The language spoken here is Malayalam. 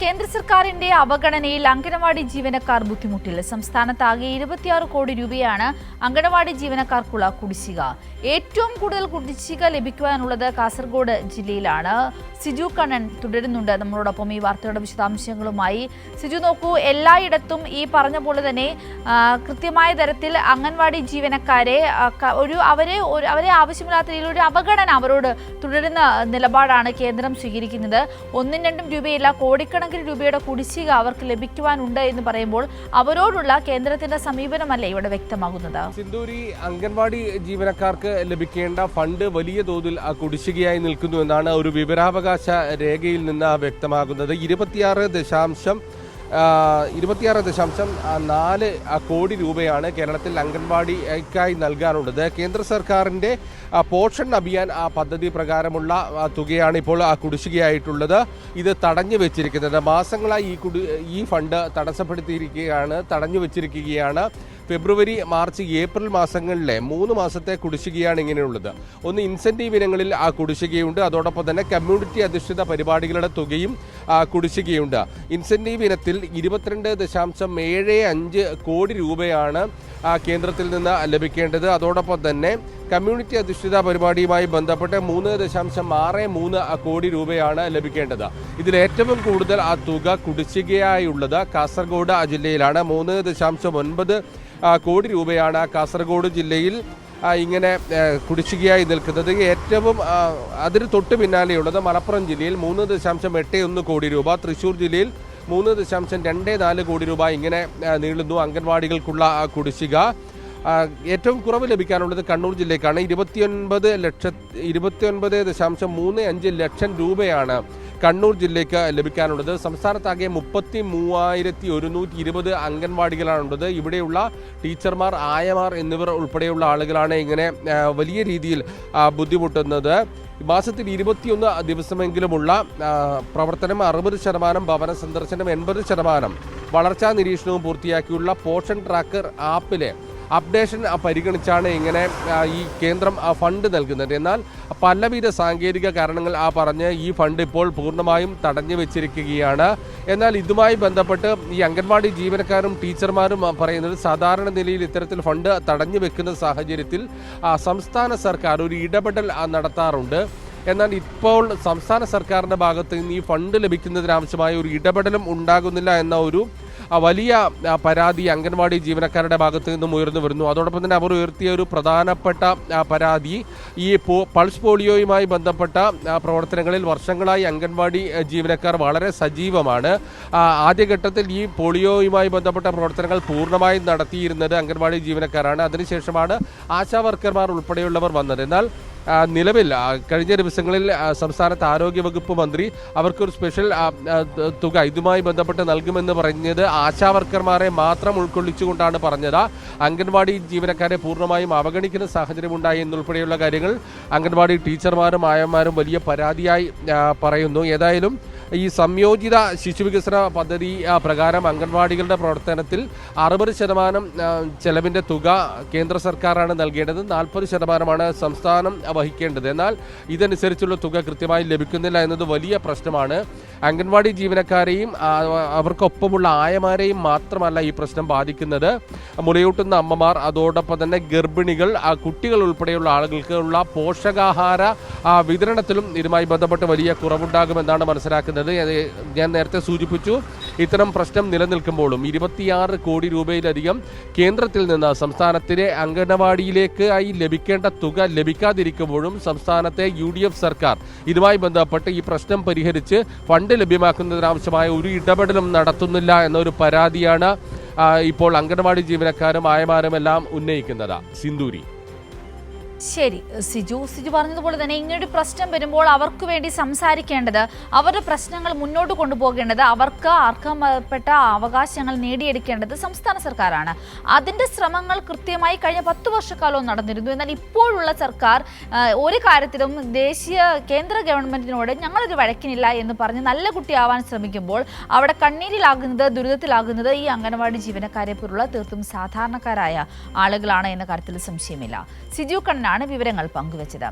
കേന്ദ്ര സർക്കാരിന്റെ അവഗണനയിൽ അംഗനവാടി ജീവനക്കാർ ബുദ്ധിമുട്ടിൽ. സംസ്ഥാനത്താകെ 26 കോടി രൂപയാണ് അംഗനവാടി ജീവനക്കാർക്കുള്ള കുടിശ്ശിക. ഏറ്റവും കൂടുതൽ കുടിശ്ശിക ലഭിക്കുവാനുള്ളത് കാസർഗോഡ് ജില്ലയിലാണ്. സിജു കണ്ണൻ തുടരുന്നുണ്ട് നമ്മളോടൊപ്പം ഈ വാർത്തയുടെ വിശദാംശങ്ങളുമായി. സിജു, നോക്കൂ, എല്ലായിടത്തും ഈ പറഞ്ഞ പോലെ തന്നെ കൃത്യമായ തരത്തിൽ അംഗൻവാടി ജീവനക്കാരെ അവരെ ആവശ്യമില്ലാത്ത രീതിയിൽ ഒരു അവഗണന അവരോട് തുടരുന്ന നിലപാടാണ് കേന്ദ്രം സ്വീകരിക്കുന്നത്. 1-2 രൂപയില്ല, കോടിക്കണക്കിന് രൂപയുടെ കുടിശ്ശിക അവർക്ക് ലഭിക്കുവാനുണ്ട് എന്ന് പറയുമ്പോൾ അവരോടുള്ള കേന്ദ്രത്തിന്റെ സമീപനമല്ലേ ഇവിടെ വ്യക്തമാകുന്നത്? സിന്ദൂരി, അംഗൻവാടി ജീവനക്കാർക്ക് ലഭിക്കേണ്ട ഫണ്ട് വലിയ തോതിൽ കുടിശ്ശികയായി നിൽക്കുന്നു എന്നാണ് ഒരു വിവരാവകാശ രേഖയിൽ നിന്ന് വ്യക്തമാകുന്നത്. 26.4 കോടി രൂപയാണ് കേരളത്തിൽ അംഗൻവാടിക്കായി നൽകാനുള്ളത്. കേന്ദ്ര സർക്കാരിൻ്റെ പോഷൺ അഭിയാൻ പദ്ധതി പ്രകാരമുള്ള തുകയാണ് ഇപ്പോൾ കുടിശ്ശികയായിട്ടുള്ളത്. ഇത് തടഞ്ഞു വെച്ചിരിക്കുന്നത് മാസങ്ങളായി ഈ ഫണ്ട് തടഞ്ഞു വെച്ചിരിക്കുകയാണ്. ഫെബ്രുവരി, മാർച്ച്, ഏപ്രിൽ മാസങ്ങളിലെ 3 മാസത്തെ കുടിശ്ശികയാണ് ഇങ്ങനെയുള്ളത്. ഒന്ന്, ഇൻസെൻറ്റീവ് ഇനങ്ങളിൽ കുടിശ്ശികയുണ്ട്. അതോടൊപ്പം തന്നെ കമ്മ്യൂണിറ്റി അധിഷ്ഠിത പരിപാടികളുടെ തുകയും കുടിശ്ശികയുണ്ട്. ഇൻസെൻറ്റീവ് ഇനത്തിൽ 22.75 കോടി രൂപയാണ് കേന്ദ്രത്തിൽ നിന്ന് ലഭിക്കേണ്ടത്. അതോടൊപ്പം തന്നെ കമ്മ്യൂണിറ്റി അധിഷ്ഠിത പരിപാടിയുമായി ബന്ധപ്പെട്ട് 3.63 കോടി രൂപയാണ് ലഭിക്കേണ്ടത്. ഇതിൽ ഏറ്റവും കൂടുതൽ തുക കുടിശ്ശികയായുള്ളത് കാസർഗോഡ് ജില്ലയിലാണ്. 3.9 കോടി രൂപയാണ് കാസർഗോഡ് ജില്ലയിൽ ഇങ്ങനെ കുടിശ്ശികയായി നിൽക്കുന്നത്. ഏറ്റവും അതിന് തൊട്ട് പിന്നാലെയുള്ളത് മലപ്പുറം ജില്ലയിൽ 3.81 കോടി രൂപ, തൃശ്ശൂർ ജില്ലയിൽ 3.24 കോടി രൂപ. ഇങ്ങനെ നീളുന്നു അംഗൻവാടികൾക്കുള്ള കുടിശ്ശിക. ഏറ്റവും കുറവ് ലഭിക്കാനുള്ളത് കണ്ണൂർ ജില്ലയ്ക്കാണ്. 29.35 ലക്ഷം രൂപയാണ് കണ്ണൂർ ജില്ലയ്ക്ക് ലഭിക്കാനുള്ളത്. സംസ്ഥാനത്താകെ 33,120 അംഗൻവാടികളാണുള്ളത്. ഇവിടെയുള്ള ടീച്ചർമാർ, ആയമാർ എന്നിവർ ഉൾപ്പെടെയുള്ള ആളുകളാണ് ഇങ്ങനെ വലിയ രീതിയിൽ ബുദ്ധിമുട്ടുന്നത്. മാസത്തിൽ 21 ദിവസമെങ്കിലുമുള്ള പ്രവർത്തനം, 60% ഭവന സന്ദർശനം, 80% വളർച്ചാ നിരീക്ഷണവും പൂർത്തിയാക്കിയുള്ള പോഷൻ ട്രാക്കർ ആപ്പിലെ അപ്ഡേഷൻ പരിഗണിച്ചാണ് ഇങ്ങനെ ഈ കേന്ദ്രം ഫണ്ട് നൽകുന്നത്. എന്നാൽ പലവിധ സാങ്കേതിക കാരണങ്ങൾ പറഞ്ഞ് ഈ ഫണ്ട് ഇപ്പോൾ പൂർണ്ണമായും തടഞ്ഞു വെച്ചിരിക്കുകയാണ്. എന്നാൽ ഇതുമായി ബന്ധപ്പെട്ട് ഈ അംഗൻവാടി ജീവനക്കാരും ടീച്ചർമാരും പറയുന്നത് സാധാരണ നിലയിൽ ഇത്തരത്തിൽ ഫണ്ട് തടഞ്ഞു വെക്കുന്ന സാഹചര്യത്തിൽ സംസ്ഥാന സർക്കാർ ഒരു ഇടപെടൽ നടത്താറുണ്ട്. എന്നാൽ ഇപ്പോൾ സംസ്ഥാന സർക്കാരിൻ്റെ ഭാഗത്ത് നിന്ന് ഈ ഫണ്ട് ലഭിക്കുന്നതിനാവശ്യമായ ഒരു ഇടപെടലും ഉണ്ടാകുന്നില്ല എന്ന ഒരു വലിയ പരാതി അംഗൻവാടി ജീവനക്കാരുടെ ഭാഗത്ത് നിന്നും ഉയർന്നു വരുന്നു. അതോടൊപ്പം തന്നെ അവർ ഉയർത്തിയ ഒരു പ്രധാനപ്പെട്ട പരാതി ഈ പൾസ് പോളിയോയുമായി ബന്ധപ്പെട്ട പ്രവർത്തനങ്ങളിൽ വർഷങ്ങളായി അംഗൻവാടി ജീവനക്കാർ വളരെ സജീവമാണ്. ആദ്യഘട്ടത്തിൽ ഈ പോളിയോയുമായി ബന്ധപ്പെട്ട പ്രവർത്തനങ്ങൾ പൂർണ്ണമായും നടത്തിയിരുന്നത് അംഗൻവാടി ജീവനക്കാരാണ്. അതിനുശേഷമാണ് ആശാ വർക്കർമാർ ഉൾപ്പെടെയുള്ളവർ വന്നത്. എന്നാൽ നിലവിൽ കഴിഞ്ഞ ദിവസങ്ങളിൽ സംസ്ഥാനത്ത് ആരോഗ്യവകുപ്പ് മന്ത്രി അവർക്കൊരു സ്പെഷ്യൽ തുക ഇതുമായി ബന്ധപ്പെട്ട് നൽകുമെന്ന് പറഞ്ഞത് ആശാവർക്കർമാരെ മാത്രം ഉൾക്കൊള്ളിച്ചുകൊണ്ടാണ് പറഞ്ഞത്. അംഗൻവാടി ജീവനക്കാരെ പൂർണ്ണമായും അവഗണിക്കുന്ന സാഹചര്യമുണ്ടായി എന്നുൾപ്പെടെയുള്ള കാര്യങ്ങൾ അംഗൻവാടി ടീച്ചർമാരും ആയമാരും വലിയ പരാതിയായി പറയുന്നു. ഏതായാലും ഈ സംയോജിത ശിശുവികസന പദ്ധതി പ്രകാരം അംഗൻവാടികളുടെ പ്രവർത്തനത്തിൽ 60% ചെലവിൻ്റെ തുക കേന്ദ്ര സർക്കാരാണ് നൽകേണ്ടത്, 40% സംസ്ഥാനം വഹിക്കേണ്ടത്. എന്നാൽ ഇതനുസരിച്ചുള്ള തുക കൃത്യമായി ലഭിക്കുന്നില്ല എന്നത് വലിയ പ്രശ്നമാണ്. അംഗൻവാടി ജീവനക്കാരെയും അവർക്കൊപ്പമുള്ള ആയമാരെയും മാത്രമല്ല ഈ പ്രശ്നം ബാധിക്കുന്നത്. മുലയൂട്ടുന്ന അമ്മമാർ, അതോടൊപ്പം തന്നെ ഗർഭിണികൾ, കുട്ടികൾ ഉൾപ്പെടെയുള്ള ആളുകൾക്കുള്ള പോഷകാഹാര വിതരണത്തിലും ഇതുമായി ബന്ധപ്പെട്ട് വലിയ കുറവുണ്ടാകുമെന്നാണ് മനസ്സിലാക്കുന്നത്. ഞാൻ നേരത്തെ സൂചിപ്പിച്ചു, ഇത്തരം പ്രശ്നം നിലനിൽക്കുമ്പോഴും 26 കോടി രൂപയിലധികം കേന്ദ്രത്തിൽ നിന്ന് സംസ്ഥാനത്തിലെ അംഗനവാടിയിലേക്കായി ലഭിക്കേണ്ട തുക ലഭിക്കാതിരിക്കുമ്പോഴും സംസ്ഥാനത്തെ UDF സർക്കാർ ഇതുമായി ബന്ധപ്പെട്ട് ഈ പ്രശ്നം പരിഹരിച്ച് ഫണ്ട് ലഭ്യമാക്കുന്നതിനാവശ്യമായ ഒരു ഇടപെടലും നടത്തുന്നില്ല എന്നൊരു പരാതിയാണ് ഇപ്പോൾ അംഗനവാടി ജീവനക്കാരും ആയമാരും എല്ലാം ഉന്നയിക്കുന്നത്. സിന്ദൂരി. ശരി സിജു പറഞ്ഞതുപോലെ തന്നെ ഇങ്ങനൊരു പ്രശ്നം വരുമ്പോൾ അവർക്ക് വേണ്ടി സംസാരിക്കേണ്ടത്, അവരുടെ പ്രശ്നങ്ങൾ മുന്നോട്ട് കൊണ്ടുപോകേണ്ടത്, അവർക്ക് അർഹതപ്പെട്ട അവകാശങ്ങൾ നേടിയെടുക്കേണ്ടത് സംസ്ഥാന സർക്കാരാണ്. അതിൻ്റെ ശ്രമങ്ങൾ കൃത്യമായി കഴിഞ്ഞ 10 വർഷക്കാലവും നടന്നിരുന്നു. എന്നാൽ ഇപ്പോഴുള്ള സർക്കാർ ഒരു കാര്യത്തിലും കേന്ദ്ര ഗവൺമെന്റിനോട് ഞങ്ങളൊരു വഴക്കിനില്ല എന്ന് പറഞ്ഞ് നല്ല കുട്ടിയാവാൻ ശ്രമിക്കുമ്പോൾ അവിടെ കണ്ണീരിലാകുന്നത്, ദുരിതത്തിലാകുന്നത് ഈ അംഗനവാടി ജീവനക്കാരെ പോലുള്ള തീർത്തും സാധാരണക്കാരായ ആളുകളാണ് എന്ന കാര്യത്തിൽ സംശയമില്ല. സിജു കണ്ണനാണ് വിവരങ്ങൾ പങ്കുവച്ചത്.